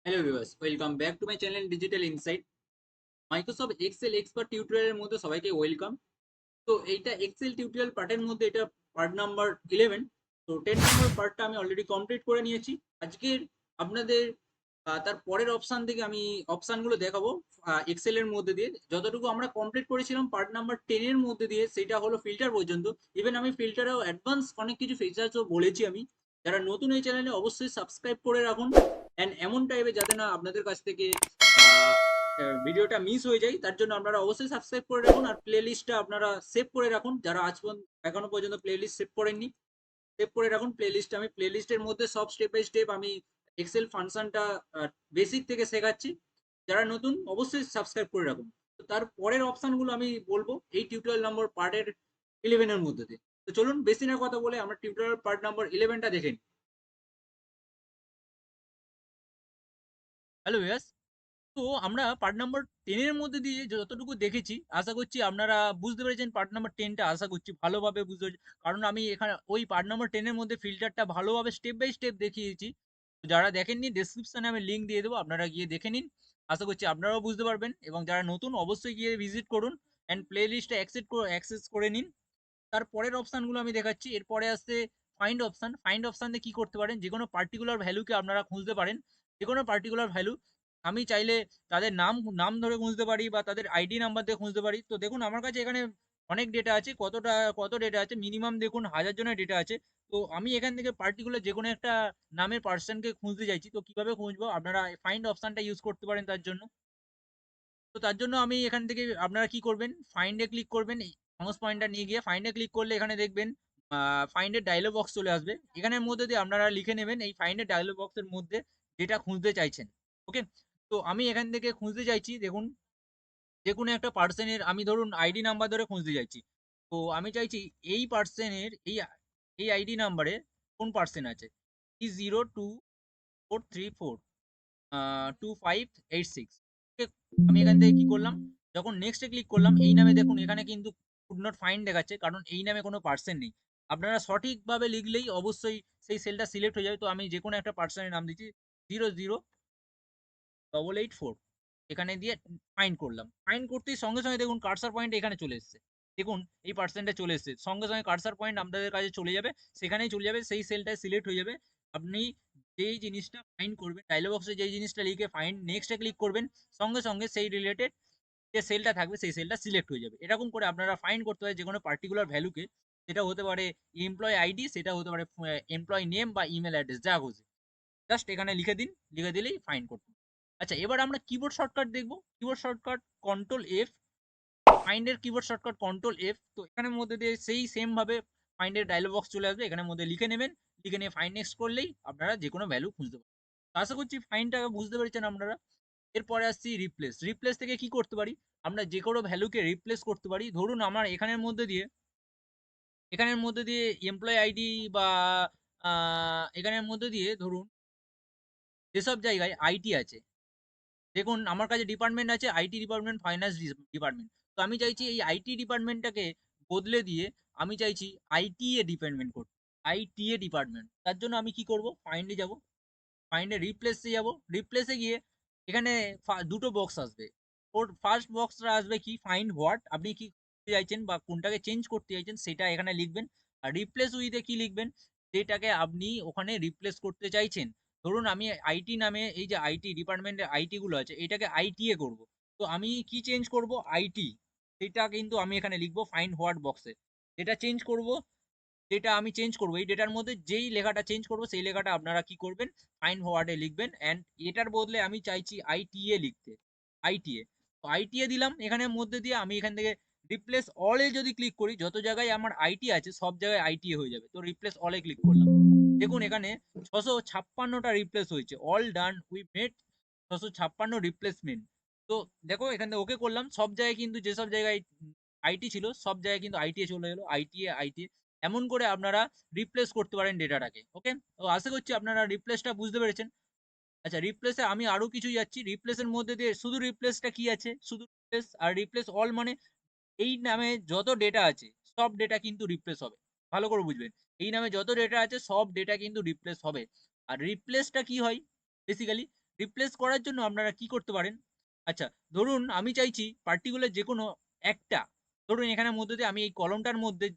Hello viewers, welcome back to my channel digital insight. Microsoft Excel expert টিউটোরিয়ালের মধ্যে সবাইকে welcome. তো এইটা এক্সেল টিউটোরিয়াল পার্টের মধ্যে এটা পার্ট নাম্বার 11। তো 10 নাম্বার পার্টটা আমি অলরেডি কমপ্লিট করে নিয়েছি। আজকের আপনাদের তার পরের অপশান থেকে আমি অপশানগুলো দেখাবো এক্সেলের মধ্যে দিয়ে। যতটুকু আমরা কমপ্লিট করেছিলাম পার্ট নাম্বার 10 এর মধ্যে দিয়ে, সেটা হলো ফিল্টার পর্যন্ত। ইভেন আমি ফিল্টারেও অ্যাডভান্স অনেক কিছু ফিচার্সও বলেছি আমি। যারা নতুন এই চ্যানেলে অবশ্যই সাবস্ক্রাইব করে রাখুন, অ্যান্ড এমন টাইপে যাতে না আপনাদের কাছ থেকে ভিডিওটা মিস হয়ে যায়, তার জন্য আপনারা অবশ্যই সাবস্ক্রাইব করে রাখুন। আর প্লে লিস্টটা আপনারা সেভ করে রাখুন, যারা আজ পর্যন্ত এখনো পর্যন্ত প্লে লিস্ট সেভ করেননি, সেভ করে রাখুন প্লে লিস্ট। আমি প্লে লিস্টের মধ্যে সব স্টেপ বাই স্টেপ আমি এক্সেল ফাংশনটা বেসিক থেকে শেখাচ্ছি। যারা নতুন অবশ্যই সাবস্ক্রাইব করে রাখুন। তো তার পরের অপশনগুলো আমি বলবো এই টিউটোরিয়াল নম্বর পার্টের 11 এর মধ্যে দিয়ে। তো চলুন বেশি না কথা বলে আমরা টিউটোরিয়াল পার্ট নাম্বার 11টা দেখে নিই। হ্যালো ইয়াস। তো আমরা পার্ট নাম্বার 10 এর মধ্যে দিয়ে যতটুকু দেখেছি, আশা করছি আপনারা বুঝতে পেরেছেন। পার্ট নাম্বার 10টা আশা করছি ভালোভাবে বুঝতে পেরেছেন। কারণ আমি এখানে ওই পার্ট নাম্বার 10 এর মধ্যে ফিল্টারটা ভালোভাবে স্টেপ বাই স্টেপ দেখিয়েছি। তো যারা দেখেননি ডেসক্রিপশনে আমি লিংক দিয়ে দেবো, আপনারা গিয়ে দেখে নিন। আশা করছি আপনারাও বুঝতে পারবেন, এবং যারা নতুন অবশ্যই গিয়ে ভিজিট করুন অ্যান্ড প্লে লিস্টে অ্যাক্সেস করে নিন। তার পরের অপশনগুলো আমি দেখাচ্ছি। এরপরে আসছে ফাইন্ড অপশন। ফাইন্ড অপশন দিয়ে কি করতে পারেন, যে কোনো পার্টিকুলার ভ্যালুকে আপনারা খুঁজতে পারেন। যে কোনো পার্টিকুলার ভ্যালু আমি চাইলে তাদের নাম নাম ধরে খুঁজতে পারি, বা তাদের আইডি নাম্বার দিয়ে খুঁজতে পারি। তো দেখুন আমার কাছে এখানে অনেক ডেটা আছে। কত ডেটা আছে, মিনিমাম দেখুন 1000 জনের ডেটা আছে। তো আমি এখান থেকে পার্টিকুলার যে কোনো একটা নামের পার্সনকে খুঁজতে চাইছি। তো কিভাবে খুঁজবো, আপনারা ফাইন্ড অপশনটা ইউজ করতে পারেন তার জন্য। তো তার জন্য আমি এখান থেকে আপনারা কি করবেন, ফাইন্ডে ক্লিক করবেন। মাউস পয়েন্টার নিয়ে গিয়ে ফাইন্ডে ক্লিক করলে এখানে দেখবেন ফাইন্ডের ডায়লগ বক্স চলে আসবে। এখানের মধ্যে দিয়ে আপনারা লিখে নেবেন এই ফাইন্ডের ডায়লগ বক্সের মধ্যে যেটা খুঁজতে চাইছেন। ওকে। তো আমি এখান থেকে খুঁজতে চাইছি, দেখুন যে কোনো একটা পার্সনের আমি ধরুন আইডি নাম্বার ধরে খুঁজতে চাইছি। তো আমি চাইছি এই পার্সনের এই আইডি নাম্বারে কোন পার্সন আছে, 302434 2586। আমি এখান থেকে কি করলাম, যখন নেক্সটে ক্লিক করলাম, এই নামে দেখুন এখানে কিন্তু কুড নট ফাইন্ড দেখাচ্ছে, কারণ এই নামে কোনো পার্সন নেই। আপনারা সঠিকভাবে লিখলেই অবশ্যই সেই সেলটা সিলেক্ট হয়ে যাবে। তো আমি যে কোনো একটা পার্সনের নাম দিচ্ছি 00884, এখানে দিয়ে ফাইন্ড করলাম। ফাইন্ড করতেই সঙ্গে সঙ্গে দেখুন কার্সার পয়েন্ট এখানে চলে এসছে। দেখুন এই পার্সেন্টটা চলে এসছে, সঙ্গে সঙ্গে কার্সার পয়েন্ট আপনাদের কাছে চলে যাবে, সেখানেই চলে যাবে, সেই সেলটায় সিলেক্ট হয়ে যাবে। আপনি যেই জিনিসটা ফাইন্ড করবেন, ডায়লগ বক্সে যেই জিনিসটা লিখে ফাইন্ড নেক্সটে ক্লিক করবেন, সঙ্গে সঙ্গে সেই রিলেটেড যে সেলটা থাকবে সেই সেলটা সিলেক্ট হয়ে যাবে। এরকম করে আপনারা ফাইন্ড করতে পারেন যে কোনো পার্টিকুলার ভ্যালুকে। সেটা হতে পারে এমপ্লয় আইডি, সেটা হতে পারে এমপ্লয় নেম বা ইমেল অ্যাড্রেস, যা খুশি। জাস্ট এখানে লিখে দিন, লিখে দিলেই ফাইন্ড করতে। আচ্ছা, এবার আমরা কিবোর্ড শর্টকাট দেখব। Keyboard shortcut control F. ফাইন্ডের কিবোর্ড শর্টকাট কন্ট্রোল এফ। তো এখানের মধ্যে দিয়ে সেই সেম ভাবে ফাইন্ডের ডায়লগ বক্স চলে আসবে, এখানের মধ্যে লিখে নেবেন। লিখে নিয়ে ফাইন্ড নেক্সট করলেই আপনারা যে কোনো ভ্যালু খুঁজতে পারবেন। আশা করছি ফাইন্ডটা বুঝতে পেরেছেন আপনারা। এরপরে আসছি রিপ্লেস। রিপ্লেস থেকে কি করতে পারি, আমরা যে কোনো ভ্যালুকে রিপ্লেস করতে পারি। ধরুন আমার এখানের মধ্যে দিয়ে এমপ্লয় আইডি বা এখানের মধ্যে দিয়ে ধরুন যেসব জায়গায় আইটি আছে, দেখুন আমার কাছে ডিপার্টমেন্ট আছে আইটি ডিপার্টমেন্ট, ফাইন্যান্স ডিপার্টমেন্ট। তো আমি চাইছি এই আইটি ডিপার্টমেন্টটাকে বদলে দিয়ে আমি চাইছি আইটিএ ডিপার্টমেন্ট করতে। আইটিএ ডিপার্টমেন্ট, তার জন্য আমি কি করব, ফাইন্ডে যাব, ফাইন্ডে রিপ্লেসে যাব। রিপ্লেসে গিয়ে এখানে দুটো বক্স আসবে। ওর ফার্স্ট বক্সটা আসবে কি, ফাইন্ড হোয়াট, আপনি কি করতে চাইছেন বা কোনটাকে চেঞ্জ করতে চাইছেন সেটা এখানে লিখবেন। আর রিপ্লেস উইথে কি লিখবেন, যেটাকে আপনি ওখানে রিপ্লেস করতে চাইছেন। ধরুন আমি আইটি নামে এই যে আইটি ডিপার্টমেন্টের আইটি গুলো আছে, এটাকে আইটিএ করব। তো আমি কি চেঞ্জ করব, আইটি, সেটা কিন্তু আমি এখানে লিখবো ফাইন্ড হোয়াট বক্সে। যেটা চেঞ্জ করব, যেটা আমি চেঞ্জ করব, এই ডেটার মধ্যে যেই লেখাটা চেঞ্জ করব সেই লেখাটা আপনারা কি করবেন, ফাইন্ড হোয়াটে লিখবেন। অ্যান্ড এটার বদলে আমি চাইছি আইটিএ লিখতে। আইটিএ, তো আইটিএ দিলাম। এখানের মধ্যে দিয়ে আমি এখান থেকে রিপ্লেস অলে যদি ক্লিক করি, যত জায়গায় আমার আইটি আছে সব জায়গায় আইটিএ হয়ে যাবে। তো রিপ্লেস অলে ক্লিক করলাম, দেখুন এখানে 656টা রিপ্লেস হয়েছে। All done, we made 656 replacement. তো দেখো এখানে ওকে করলাম, সব জায়গায় কিন্তু যেসব জায়গায় আইটি ছিল সব জায়গায় কিন্তু আইটিএ চলে গেলো। আইটিএ আইটিএ এমন করে আপনারা রিপ্লেস করতে পারেন ডেটাটাকে। ওকে, তো আশা করছি আপনারা রিপ্লেসটা বুঝতে পেরেছেন। আচ্ছা, রিপ্লেসে আমি আরো কিছু যাচ্ছি। রিপ্লেসের মধ্যে দিয়ে শুধু রিপ্লেসটা কি আছে, শুধু রিপ্লেস। আর রিপ্লেস অল মানে এই নামে যত ডেটা আছে সব ডেটা কিন্তু রিপ্লেস হবে। ভালো করে বুঝবেন, এই নামে যত ডেটা আছে সব ডেটা কিন্তু রিপ্লেস হবে। আর রিপ্লেসটা কি হয় বেসিক্যালি, রিপ্লেস করার জন্য আপনারা কি করতে পারেন? আচ্ছা, ধরুন আমি চাইছি পার্টিকুলার যেকোনো একটা, ধরুন এখানের মধ্যে দিয়ে আমি এই কলমটার মধ্যে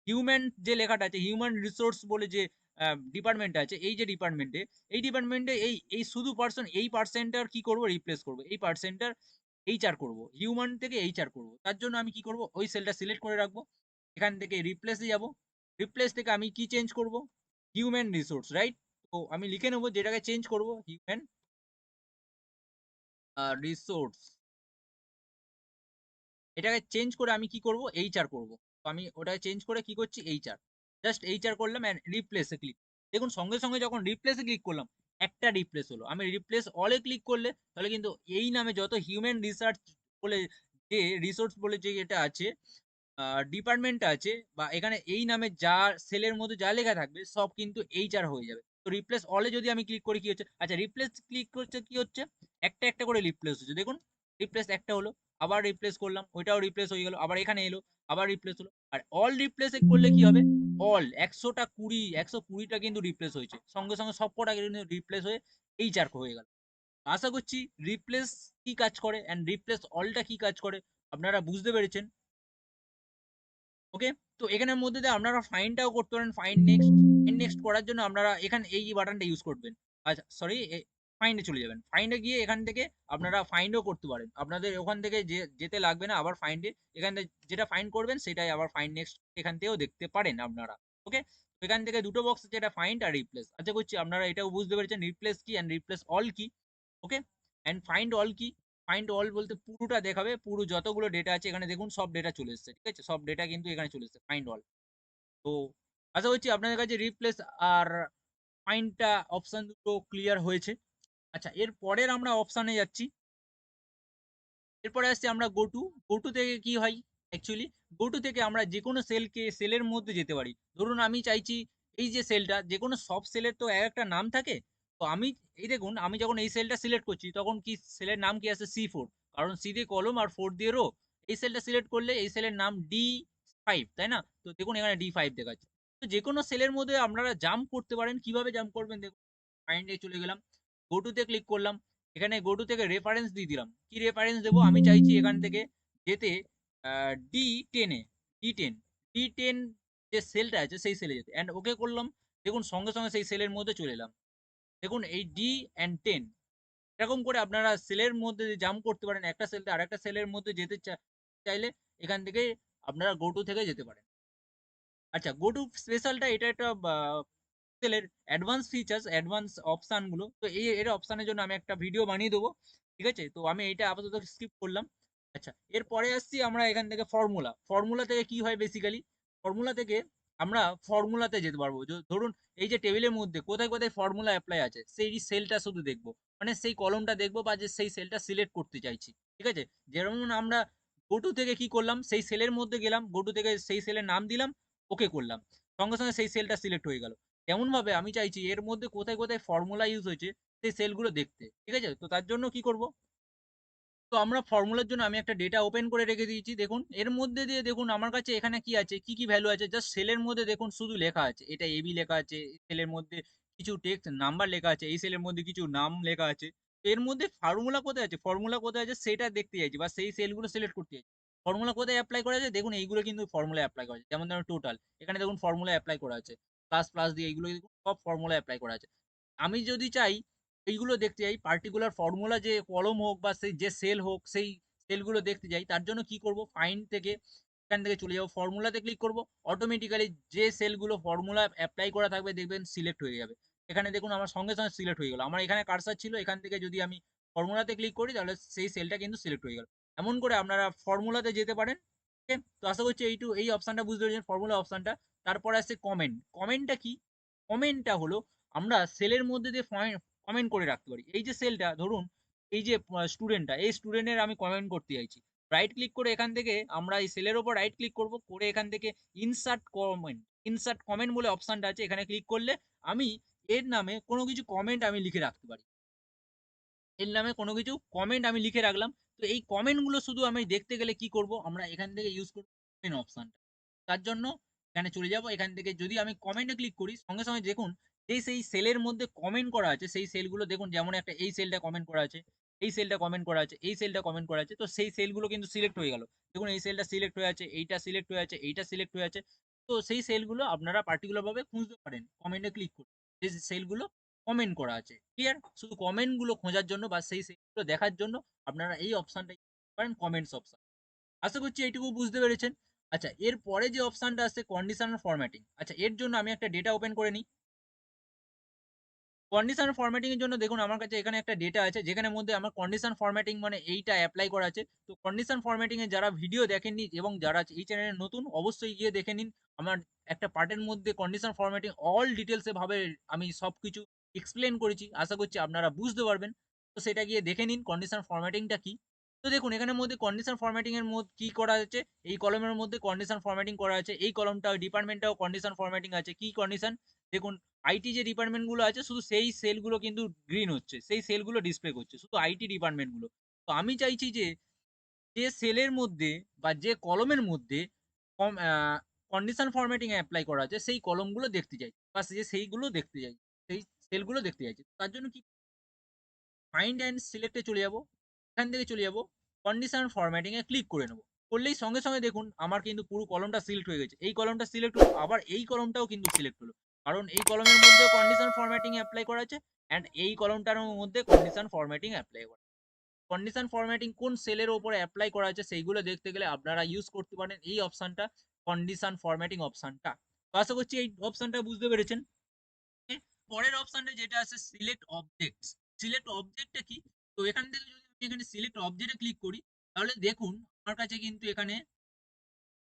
হিউম্যান যে লেখাটা আছে, হিউম্যান রিসোর্স বলে যে ডিপার্টমেন্ট আছে, এই যে ডিপার্টমেন্টে, এই ডিপার্টমেন্টে এই শুধু পারসন, এই পারসনটার কি করব? রিপ্লেস করব। এই পারসনটার HR করব। হিউম্যান থেকে HR করব। তার জন্য আমি কি করব? ওই সেলটা সিলেক্ট করে রাখবো। এখান থেকে রিপ্লেস এ যাবো। রিপ্লেস থেকে আমি কি চেঞ্জ করব? Human resource, right? তো আমি লিখে নেব যেটাকে চেঞ্জ করব হিউম্যান রিসোর্স। এটাকে চেঞ্জ করে আমি কি করব? HR করব। তো আমি ওটাকে চেঞ্জ করে কি করছি? HR। জাস্ট HR করলাম অ্যান্ড রিপ্লেস এ ক্লিক। দেখুন সঙ্গে, সঙ্গে যখন রিপ্লেস এ ক্লিক করলাম, একটা রিপ্লেস হলো। আমি রিপ্লেস অল এ ক্লিক করলে তাহলে কিন্তু এই নামে যত হিউম্যান রিসার্চ বলে যে রিসোর্স বলে যে এটা আছে, আ ডিপার্টমেন্ট আছে বা এখানে এই নামে যা সেলের মধ্যে যা লেখা থাকবে সব কিন্তু HR হয়ে যাবে। তো রিপ্লেস অল এ যদি আমি ক্লিক করি কি হচ্ছে? আচ্ছা, রিপ্লেস ক্লিক করছে কি হচ্ছে? একটা, একটা করে রিপ্লেস হচ্ছে। দেখুন রিপ্লেস একটা হলো, আবার রিপ্লেস করলাম, ওইটাও রিপ্লেস হয়ে গেল। আবার এখানে এলো, আবার রিপ্লেস হলো। আর অল রিপ্লেস এ করলে কি হবে? অল ১০০ টা ২০, ১২০ টা কিন্তু রিপ্লেস হয়েছে। সঙ্গে, সঙ্গে সবকটা কিন্তু রিপ্লেস হয়ে HR হয়ে গেল। আশা করছি রিপ্লেস কি কাজ করে অ্যান্ড রিপ্লেস অল টা কি কাজ করে আপনারা বুঝতে পেরেছেন। ওকে? তো এখানের মধ্যে দিয়ে আপনারা ফাইন্ডটাও করতে পারেন। ফাইন্ড নেক্সট করার জন্য আপনারা এখানে এই বাটনটা ইউজ করবেন। আচ্ছা সরি, ফাইন্ড এ চলে যাবেন। ফাইন্ড এ গিয়ে এখান থেকে আপনারা ফাইন্ড ও করতে পারেন। আপনাদের ওখান থেকে যেতে লাগবে না আবার ফাইন্ড এ। এখান থেকে যেটা ফাইন্ড করবেন সেটাই আবার ফাইন্ড নেক্সট এখান থেকেও দেখতে পারেন আপনারা। ওকে? তো এখান থেকে ২ টো বক্স আছে, এটা ফাইন্ড আর রিপ্লেস। আশা করছি আপনারা এটাও বুঝতে পেরেছেন রিপ্লেস কি অ্যান্ড রিপ্লেস অল কি। ওকে? অ্যান্ড ফাইন্ড অল কি? ফাইন্ড অল বলতে পুরোটা দেখাবে। পুরো যতগুলো ডেটা আছে এখানে দেখুন সব ডেটা চলে এসেছে। ঠিক আছে? সব ডেটা কিন্তু এখানে চলে এসেছে। Find all. তো আশা করছি আপনাদের কাছে রিপ্লেস আর ফাইন্ড টা অপশন দুটো ক্লিয়ার হয়েছে। আচ্ছা, এর পরের আমরা অপশনে যাচ্ছি। এরপরে আসছি আমরা গো টু। গো টু থেকে কি হয়? অ্যাকচুয়ালি গো টু থেকে আমরা যেকোনো সেলের মধ্যে যেতে পারি। ধরুন আমি চাইছি এই যে সেলটা, যেকোনো সব সেলের তো এক একটা নাম থাকে। তো আমি এই দেখুন আমি যখন এই সেলটা সিলেক্ট করছি তখন কি সেলের নাম কি আসে? C4, কারণ C দিয়ে কলম আর 4 দিয়ে রো। এই সেলটা সিলেক্ট করলে এই সেলের নাম D5, তাই না? তো দেখুন এখানে D5 দেখাচ্ছে। তো যেকোনো সেলের মধ্যে আপনারা জাম্প করতে পারেন। কিভাবে জাম্প করবেন দেখুন, ফাইন্ড এ চলে গেলাম। গো টু তে ক্লিক করলাম। এখানে গো টু থেকে রেফারেন্স দিয়ে দিলাম। কি রেফারেন্স দেবো? আমি চাইছি এখান থেকে যেতে D10 এ, D10, D10 যে সেলটা আছে সেই সেলে যেতে। অ্যান্ড ওকে করলাম। দেখুন সঙ্গে, সঙ্গে সেই সেলের মধ্যে চলে এলাম। দেখুন এই D and 10 এরকম করে আপনারা সেলের মধ্যে জাম্প করতে পারেন। একটা সেল থেকে আরেকটা সেলের মধ্যে যেতে চাইলে এখান থেকে আপনারা গো টু থেকে যেতে পারেন। আচ্ছা, গো টু স্পেশালটা এটা একটা এক্সেলের অ্যাডভান্স ফিচার্স, অ্যাডভান্স অপশন গুলো। তো এর অপশনের জন্য আমি একটা ভিডিও বানিয়ে দেবো। ঠিক আছে? তো আমি এইটা আপাতত স্কিপ করলাম। আচ্ছা, এরপরে আসছি আমরা এখান থেকে ফর্মুলা। ফর্মুলা থেকে কি হয় বেসিক্যালি? ফর্মুলা থেকে আমরা ফর্মুলাতে যেতে পারবো। ধরুন এই যে টেবিলের মধ্যে কোথায়, কোথায় ফর্মুলা এপ্লাই আছে সেই সেলটা শুধু দেখবো। মানে সেই কলমটা দেখবো বা যে সেই সেলটা সিলেক্ট করতে চাইছি। ঠিক আছে? যেমন আমরা গো টু থেকে কি করলাম? সেই সেলের মধ্যে গেলাম। গো টু থেকে সেই সেলের নাম দিলাম, ওকে করলাম। সঙ্গে, সঙ্গে সেই সেলটা সিলেক্ট হয়ে গেল। তেমনভাবে আমি চাইছি এর মধ্যে কোথায়, কোথায় ফর্মুলা ইউজ হয়েছে সেই সেলগুলো দেখতে। ঠিক আছে? তো তার জন্য কি করব? তো আমরা ফর্মুলার জন্য আমি একটা ডেটা ওপেন করে রেখে দিয়েছি। দেখুন এর মধ্যে দিয়ে দেখুন আমার কাছে এখানে কি আছে, কি, কি ভ্যালু আছে, জাস্ট সেলের মধ্যে দেখুন শুধু লেখা আছে। এটা AB লেখা আছে। এই সেলের মধ্যে কিছু টেক্সট নাম্বার লেখা আছে। এই সেলের মধ্যে কিছু নাম লেখা আছে। তো এর মধ্যে ফর্মুলা কোথায় আছে? ফর্মুলা কোথায় আছে সেটা দেখতে চাইছি বা সেই সেলগুলো সিলেক্ট করতে চাইছি। ফর্মুলা কোথায় এপ্লাই করা আছে? দেখুন এইগুলো কিন্তু ফর্মুলায় এপ্লাই করা আছে। যেমন ধরুন টোটাল। এখানে দেখুন ফর্মুলা এপ্লাই করা আছে। প্লাস, প্লাস দিয়ে এইগুলো দেখুন সব ফর্মুলায় এপ্লাই করা আছে। আমি যদি চাই এইগুলো দেখতে চাই, পার্টিকুলার ফর্মুলা যে কলম হোক বা সেই যে সেল হোক সেই সেলগুলো দেখতে চাই, তার জন্য কি করব? ফাইন্ড থেকে এখান থেকে চলে যাব, ফর্মুলাতে ক্লিক করব। অটোমেটিক্যালি যে সেলগুলো ফর্মুলা এপ্লাই করা থাকবে দেখবেন সিলেক্ট হয়ে যাবে। এখানে দেখুন আমার সঙ্গে, সঙ্গে সিলেক্ট হয়ে গেল। আমার এখানে কার্সর ছিল, এখান থেকে যদি আমি ফর্মুলাতে ক্লিক করি তাহলে সেই সেলটা কিন্তু সিলেক্ট হয়ে গেল। এমন করে আপনারা ফর্মুলাতে যেতে পারেন। ওকে? তো আশা করছি এই অপশনটা বুঝতে পেরেছেন, ফর্মুলা অপশনটা। তারপরে আসছে কমেন্ট। কমেন্টটা কি? কমেন্টটা হলো আমরা সেলের মধ্যে দিয়ে কমেন্ট করে রাখতে পারি। এই যে সেলটা ধরুন এই যে স্টুডেন্টটা, এই স্টুডেন্টের আমি কমেন্ট করতে চাইছি। রাইট ক্লিক করে এখান থেকে আমরা এই সেলের উপর রাইট ক্লিক করব। করে এখান থেকে ইনসার্ট কমেন্ট, ইনসার্ট কমেন্ট বলে অপশনটা আছে। এখানে ক্লিক করলে আমি এর নামে কোনো কিছু কমেন্ট আমি লিখে রাখতে পারি। এর নামে কোনো কিছু কমেন্ট আমি লিখে রাখলাম। তো এই কমেন্ট গুলো শুধু আমি দেখতে গেলে কি করব? আমরা এখান থেকে ইউজ করব কমেন্ট অপশনটা। তার জন্য এখানে চলে যাব। এখান থেকে যদি আমি কমেন্টে ক্লিক করি সঙ্গে, সঙ্গে দেখুন সেই সেলের মধ্যে কমেন্ট করা আছে সেই সেলগুলো দেখুন, যেমন একটা এই সেলটা কমেন্ট করা আছে, এই সেলটা কমেন্ট করা আছে, এই সেলটা কমেন্ট করা আছে। তো সেই সেলগুলো কিন্তু সিলেক্ট হয়ে গেল। দেখুন এই সেলটা সিলেক্ট হয়ে আছে, এইটা সিলেক্ট হয়ে আছে, এইটা সিলেক্ট হয়ে আছে। তো সেই সেলগুলো আপনারা পার্টিকুলার ভাবে খুঁজতে পারেন কমেন্টে ক্লিক করে। যে সেলগুলো কমেন্ট করা আছে। ক্লিয়ার? শুধু কমেন্ট গুলো খোঁজার জন্য বা সেই সেলগুলো দেখার জন্য আপনারা এই অপশনটা ইউজ করতে পারেন, কমেন্টস অপশন। আশা করছি এইটুকু বুঝতে পেরেছেন। আচ্ছা, এর পরে যে অপশনটা আছে কন্ডিশনাল ফরম্যাটিং। আচ্ছা, এর জন্য আমি একটা ডেটা ওপেন করে নিই। কন্ডিশন ফরম্যাটিং এর জন্য দেখুন আমার কাছে এখানে একটা ডেটা আছে যেখানের মধ্যে আমার কন্ডিশন ফরম্যাটিং মানে এইটা এপ্লাই করা আছে। তো কন্ডিশন ফরম্যাটিং এ যারা ভিডিও দেখেননি এবং যারা এই চ্যানেলে নতুন অবশ্যই গিয়ে দেখে নিন। আমার একটা পার্টের মধ্যে কন্ডিশন ফরম্যাটিং অল ডিটেইলস এ ভাবে আমি সবকিছু এক্সপ্লেইন করেছি। আশা করছি আপনারা বুঝতে পারবেন। তো সেটা গিয়ে দেখে নিন কন্ডিশন ফরম্যাটিংটা কি। তো দেখুন এখানের মধ্যে কন্ডিশন ফরম্যাটিং এর মধ্যে কি করা আছে, এই কলামের মধ্যে কন্ডিশন ফরম্যাটিং করা আছে। এই কলামটা ডিপার্টমেন্টটাও কন্ডিশন ফরম্যাটিং আছে। কি কন্ডিশন? দেখুন আইটি যে ডিপার্টমেন্ট গুলো আছে শুধু সেই সেলগুলো কিন্তু গ্রিন হচ্ছে। সেই সেলগুলো ডিসপ্লে করছে। শুধু আইটি ডিপার্টমেন্ট গুলো। তো আমি চাইছি যে, যে সেলের মধ্যে বা যে কলমের মধ্যে কম কন্ডিশন ফরম্যাটিং এপ্লাই করা আছে সেই কলমগুলো দেখতে চাই। বা সেইগুলো দেখতে চাই। সেই সেলগুলো দেখতে চাইছি। তার জন্য কি ফাইন্ড অ্যান্ড সিলেক্ট এ চলে যাব। এখান থেকে চলে যাব কন্ডিশন ফরম্যাটিং এ ক্লিক করে নেব। করলেই সঙ্গে, সঙ্গে দেখুন আমার কিন্তু পুরো কলমটা সিলেক্ট হয়ে গেছে। এই কলমটা সিলেক্ট হলো, আবার এই কলমটাও কিন্তু সিলেক্ট হলো। কারণ এই কলমের মধ্যেও কন্ডিশন ফরম্যাটিং এপ্লাই করা আছে অ্যান্ড এই কলমটার মধ্যে কন্ডিশন ফরম্যাটিং এপ্লাই করা। কন্ডিশন ফরম্যাটিং কোন সেলের উপরে এপ্লাই করা আছে সেইগুলো দেখতে গেলে আপনারা ইউজ করতে পারেন এই অপশনটা, কন্ডিশন ফরম্যাটিং অপশনটা। তো আশা করছি এই অপশনটা বুঝতে পেরেছেন। ওকে? পরের অপশনটা যেটা আছে সিলেক্ট অবজেক্টস। সিলেক্ট অবজেক্টটা কি? তো এখান থেকে যদি আমি এখানে সিলেক্ট অবজেক্টে ক্লিক করি তাহলে দেখুন আমার কাছে কিন্তু এখানে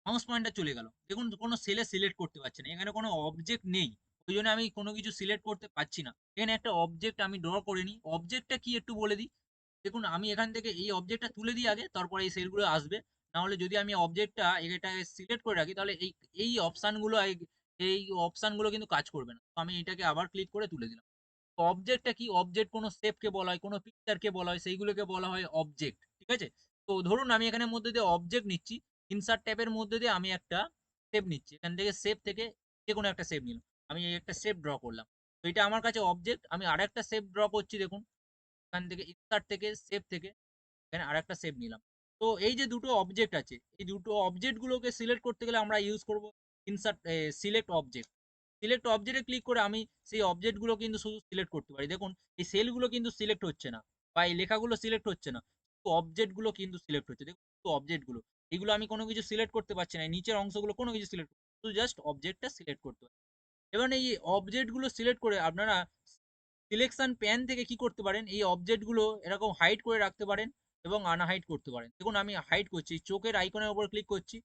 মাউস পয়েন্টার চলে গেল। দেখুন কোনো সেলে সিলেক্ট করতে পারছি না। এখানে কোনো অবজেক্ট নেই। ওইজন্য আমি কোনো কিছু সিলেক্ট করতে পারছি না। এখানে একটা অবজেক্ট আমি ড্র করে নিই। অবজেক্টটা কি একটু বলে দিই। দেখুন আমি এখান থেকে এই অবজেক্টটা তুলে দিই আগে, তারপরে এই সেলগুলো আসবে। না হলে যদি আমি অবজেক্টটা এটাকে সিলেক্ট করে রাখি তাহলে এই অপশনগুলো এই অপশনগুলো কিন্তু কাজ করবে না। তো আমি এটাকে আবার ক্লিক করে তুলে দিলাম। অবজেক্টটা কি? অবজেক্ট কোনো শেপকে বলা হয়, কোনো পিকচারকে বলা হয়, সেইগুলোকে বলা হয় অবজেক্ট। ঠিক আছে? তো ধরুন আমি এখানের মধ্যে দিয়ে অবজেক্ট নিচ্ছি। ইনসার্ট ট্যাবের মধ্যে দিয়ে আমি একটা শেপ নিচ্ছি। এখান থেকে শেপ থেকে যেকোনো একটা শেপ নিলাম। আমি এই একটা শেপ ড্র করলাম। তো এটা আমার কাছে অবজেক্ট। আমি আরেকটা শেপ ড্র করছি দেখুন। এখান থেকে ইনসার্ট থেকে শেপ থেকে এখানে আরেকটা শেপ নিলাম। তো এই যে দুটো অবজেক্ট আছে, এই দুটো অবজেক্ট গুলোকে সিলেক্ট করতে গেলে আমরা ইউজ করব ইনসার্ট সিলেক্ট অবজেক্ট। সিলেক্ট অবজেক্টে ক্লিক করে আমি সেই অবজেক্ট গুলো কিন্তু শুধু সিলেক্ট করতে পারি। দেখুন এই সেলগুলো কিন্তু সিলেক্ট হচ্ছে না বা এই লেখাগুলো সিলেক্ট হচ্ছে না। শুধু অবজেক্ট গুলো কিন্তু সিলেক্ট হচ্ছে। দেখুন শুধু অবজেক্ট গুলো। এগুলো আমি কোনো কিছু সিলেক্ট করতে পারছি না। এই নিচের অংশগুলো কোনো কিছু সিলেক্ট শুধু জাস্ট অবজেক্টটা সিলেক্ট করতে পারি। এবার এই অবজেক্ট গুলো সিলেক্ট করে আপনারা সিলেকশন প্যান থেকে কি করতে পারেন, এই অবজেক্ট গুলো এরকম হাইড করে রাখতে পারেন এবং আনহাইড করতে পারেন। দেখুন আমি হাইড করছি, চোখের আইকনের উপর ক্লিক করছি,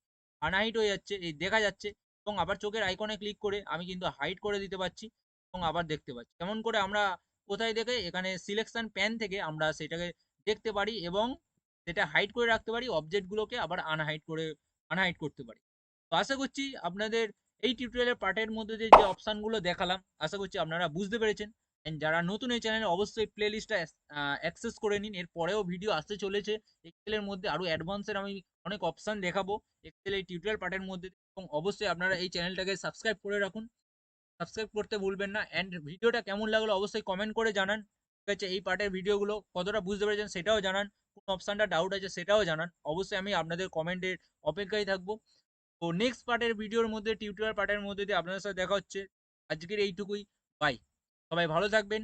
আনহাইড হয়ে যাচ্ছে, এই দেখা যাচ্ছে। এবং আবার চোখের আইকনে ক্লিক করে আমি কিন্তু হাইড করে দিতে পারছি এবং আবার দেখতে পাচ্ছি। কেমন করে আমরা কোথায় দেখে এখানে সিলেকশন প্যান থেকে আমরা সেটাকে দেখতে পারি এবং সেটা হাইড করে রাখতে পারি, অবজেক্ট গুলোকে আবার আনহাইড করতে পারি। তো আশা করছি আপনাদের এই টিউটোরিয়ালের পার্টের মধ্যে দিয়ে যে অপশনগুলো দেখালাম আশা করছি আপনারা বুঝতে পেরেছেন। এন্ড যারা নতুন এই চ্যানেলে অবশ্যই প্লে লিস্টটা অ্যাক্সেস করে নিন। এর পরেও ভিডিও আসতে চলেছে এক্সেলের মধ্যে আরো অ্যাডভান্সের আমি অনেক অপশন দেখাবো এক্সেল এই টিউটোরিয়াল পার্টের মধ্যে। এবং অবশ্যই আপনারা এই চ্যানেলটাকে সাবস্ক্রাইব করে রাখুন, সাবস্ক্রাইব করতে ভুলবেন না। এন্ড ভিডিওটা কেমন লাগলো অবশ্যই কমেন্ট করে জানান। ঠিক আছে? এই পার্টের ভিডিওগুলো কতটা বুঝতে পেরেছেন সেটাও জানান। কোন অপশনটা ডাউট আছে সেটাও জানান। অবশ্যই আমি আপনাদের কমেন্টের অপেক্ষায় থাকবো। তো নেক্সট পার্টের ভিডিওর মধ্যে টিউটোরিয়াল পার্টের মধ্যে দিয়ে আপনাদের সাথে দেখা হচ্ছে। আজকের এইটুকুই। বাই। সবাই ভালো থাকবেন।